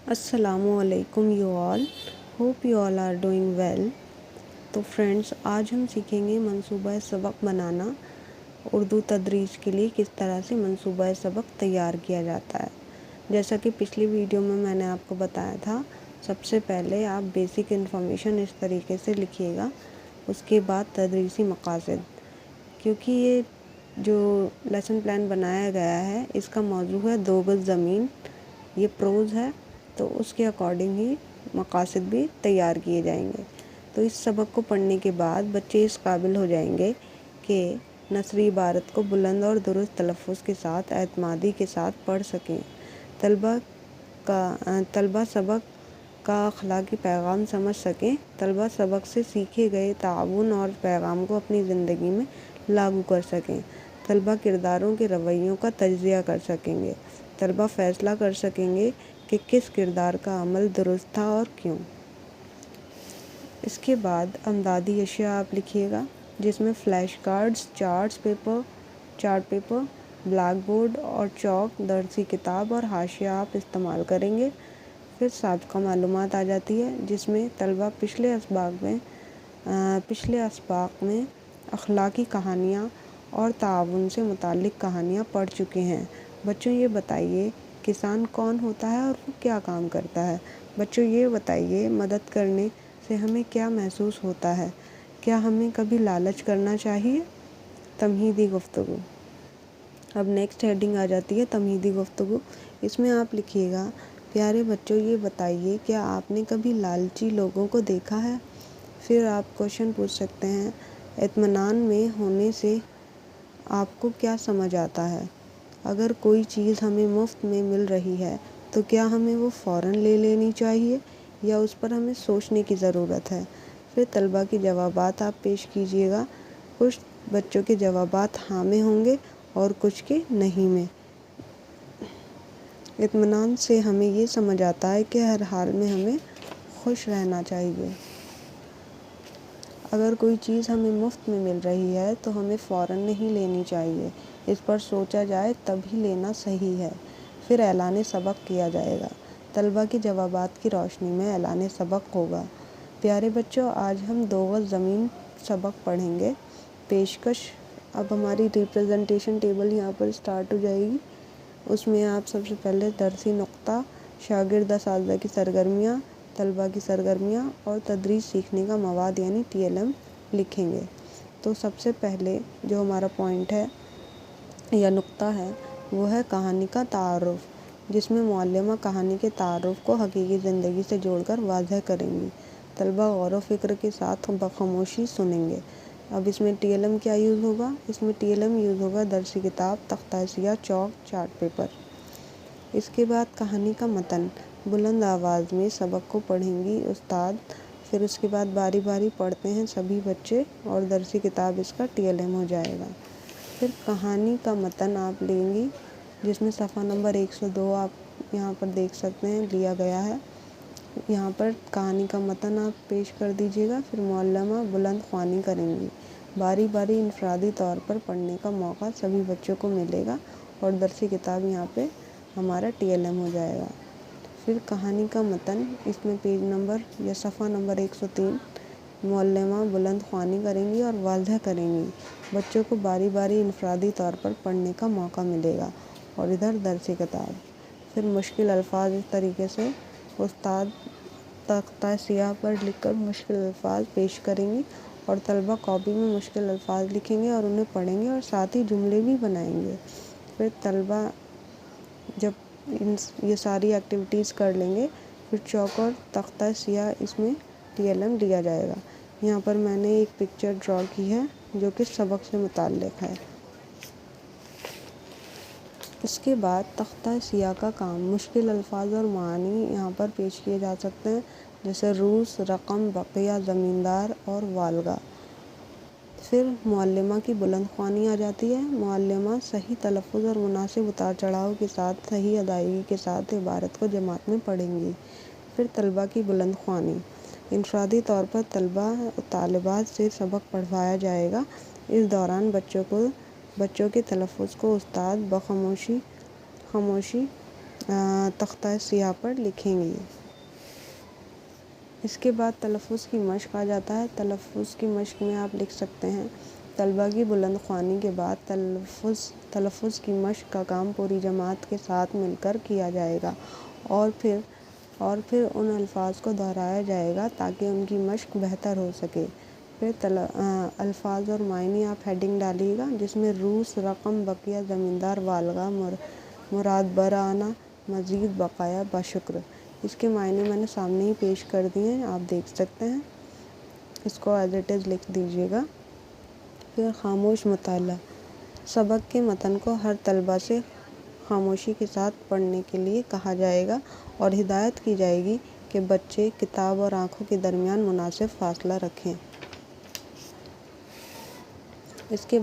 السلام علیکم you all, hope you all are doing well. تو فرینڈس، آج ہم سیکھیں گے منصوبہ سبق بنانا۔ اردو تدریس کے لیے کس طرح سے منصوبہ سبق تیار کیا جاتا ہے۔ جیسا کہ پچھلی ویڈیو میں نے آپ کو بتایا تھا، سب سے پہلے آپ بیسک انفارمیشن اس طریقے سے لکھیے گا، اس کے بعد تدریسی مقاصد۔ کیونکہ یہ جو لیسن پلان بنایا گیا ہے، اس کا موضوع ہے 2 گز زمین، یہ پروز ہے، تو اس کے اکارڈنگ ہی مقاصد بھی تیار کیے جائیں گے۔ تو اس سبق کو پڑھنے کے بعد بچے اس قابل ہو جائیں گے کہ نثری عبارت کو بلند اور درست تلفظ کے ساتھ اعتمادی کے ساتھ پڑھ سکیں۔ طلبہ سبق کا اخلاقی پیغام سمجھ سکیں۔ طلبہ سبق سے سیکھے گئے تعاون اور پیغام کو اپنی زندگی میں لاگو کر سکیں۔ طلبہ کرداروں کے رویوں کا تجزیہ کر سکیں گے۔ طلبہ فیصلہ کر سکیں گے کہ کس کردار کا عمل درست تھا اور کیوں۔ اس کے بعد امدادی اشیاء آپ لکھیے گا، جس میں flash cards, chart paper, blackboard اور چاک، درسی کتاب اور حاشیہ آپ استعمال کریں گے۔ پھر سابقہ معلومات آ جاتی ہے، جس میں طلبہ پچھلے اسباق میں اخلاقی کہانیاں اور تعاون سے متعلق کہانیاں پڑھ چکے ہیں۔ بچوں یہ بتائیے کسان کون ہوتا ہے اور وہ کیا کام کرتا ہے۔ بچوں یہ بتائیے مدد کرنے سے ہمیں کیا محسوس ہوتا ہے، کیا ہمیں کبھی لالچ کرنا چاہیے۔ تمہیدی گفتگو۔ اب نیکسٹ ہیڈنگ آ جاتی ہے تمہیدی گفتگو۔ اس میں آپ لکھیے گا، پیارے بچوں یہ بتائیے کیا آپ نے کبھی لالچی لوگوں کو دیکھا ہے۔ پھر آپ کوشچن پوچھ سکتے ہیں، اطمینان میں ہونے سے آپ کو کیا سمجھ آتا ہے۔ اگر کوئی چیز ہمیں مفت میں مل رہی ہے تو کیا ہمیں وہ فوراً لے لینی چاہیے یا اس پر ہمیں سوچنے کی ضرورت ہے۔ پھر طلبہ کے جوابات آپ پیش کیجیے گا۔ کچھ بچوں کے جوابات ہاں میں ہوں گے اور کچھ کے نہیں میں۔ اطمینان سے ہمیں یہ سمجھ آتا ہے کہ ہر حال میں ہمیں خوش رہنا چاہیے۔ اگر کوئی چیز ہمیں مفت میں مل رہی ہے تو ہمیں فوراً نہیں لینی چاہیے، اس پر سوچا جائے تب ہی لینا صحیح ہے۔ پھر اعلان سبق کیا جائے گا۔ طلبہ کے جوابات کی روشنی میں اعلان سبق ہوگا۔ پیارے بچوں، آج ہم 2 گز زمین سبق پڑھیں گے۔ پیشکش۔ اب ہماری ریپرزنٹیشن ٹیبل یہاں پر سٹارٹ ہو جائے گی۔ اس میں آپ سب سے پہلے درسی نقطہ، شاگرد اساتذہ کی سرگرمیاں، طلبہ کی سرگرمیاں اور تدریس سیکھنے کا مواد یعنی TLM لکھیں گے۔ تو سب سے پہلے جو ہمارا پوائنٹ ہے یا نقطہ ہے وہ ہے کہانی کا تعارف، جس میں معلمہ کہانی کے تعارف کو حقیقی زندگی سے جوڑ کر واضح کریں گی۔ طلبہ غور و فکر کے ساتھ بخاموشی سنیں گے۔ اب اس میں TLM کیا یوز ہوگا؟ اس میں TLM یوز ہوگا درسی کتاب، تختہ سیاہ، چاک، چارٹ پیپر۔ اس کے بعد کہانی کا متن بلند آواز میں سبق کو پڑھیں گی استاد۔ پھر اس کے بعد باری باری پڑھتے ہیں سبھی بچے اور درسی کتاب اس کا TLM ہو جائے گا۔ پھر کہانی کا متن آپ لیں گی، جس میں صفحہ نمبر 102 آپ یہاں پر دیکھ سکتے ہیں لیا گیا ہے۔ یہاں پر کہانی کا متن آپ پیش کر دیجیے گا۔ پھر معلمہ بلند خوانی کریں گی۔ باری باری انفرادی طور پر پڑھنے کا موقع سبھی بچوں کو ملے گا اور درسی کتاب یہاں پہ ہمارا TLM ہو جائے گا۔ پھر کہانی کا متن، اس میں پیج نمبر یا صفحہ نمبر 103 معلمہ بلند خوانی کریں گی اور واضح کریں گی۔ بچوں کو باری باری انفرادی طور پر پڑھنے کا موقع ملے گا اور ادھر درسی کتاب۔ پھر مشکل الفاظ اس طریقے سے استاد تختہ سیاہ پر لکھ کر مشکل الفاظ پیش کریں گی اور طلبہ کاپی میں مشکل الفاظ لکھیں گے اور انہیں پڑھیں گے اور ساتھ ہی جملے بھی بنائیں گے۔ پھر طلبہ جب یہ ساری ایکٹیویٹیز کر لیں گے، پھر چاک اور تختہ سیاہ اس میں TLM دیا جائے گا۔ یہاں پر میں نے ایک پکچر ڈرا کی ہے جو کہ سبق سے متعلق ہے۔ اس کے بعد تختہ سیاہ کا کام مشکل الفاظ اور معانی یہاں پر پیش کیے جا سکتے ہیں، جیسے روس، رقم، بقیہ، زمیندار اور والگا۔ پھر معلمہ کی بلند خوانی آ جاتی ہے۔ معلمہ صحیح تلفظ اور مناسب اتار چڑھاؤ کے ساتھ صحیح ادائیگی کے ساتھ عبارت کو جماعت میں پڑھیں گی۔ پھر طلبہ کی بلند خوانی۔ انفرادی طور پر طلبہ و طالبات سے سبق پڑھوایا جائے گا۔ اس دوران بچوں کے تلفظ کو استاد خاموشی تختہ سیاہ پر لکھیں گی۔ اس کے بعد تلفظ کی مشق آ جاتا ہے۔ تلفظ کی مشق میں آپ لکھ سکتے ہیں، طلبہ کی بلند خوانی کے بعد تلفظ کی مشق کا کام پوری جماعت کے ساتھ مل کر کیا جائے گا اور پھر ان الفاظ کو دہرایا جائے گا تاکہ ان کی مشق بہتر ہو سکے۔ پھر الفاظ اور معنی آپ ہیڈنگ ڈالیے گا، جس میں روس، رقم، بقیہ، زمیندار، والغا، مراد برآنا، مزید، بقایا، بشکر۔ اس کے معنی میں نے سامنے ہی پیش کر دیے ہیں، آپ دیکھ سکتے ہیں، اس کو ایز اٹ از لکھ دیجیے گا۔ پھر خاموش مطالعہ، سبق کے متن کو ہر طلبہ سے خاموشی کے ساتھ پڑھنے کے لیے کہا جائے گا اور ہدایت کی جائے گی کہ بچے کتاب اور آنکھوں کے درمیان مناسب فاصلہ رکھیں۔ اس کے بعد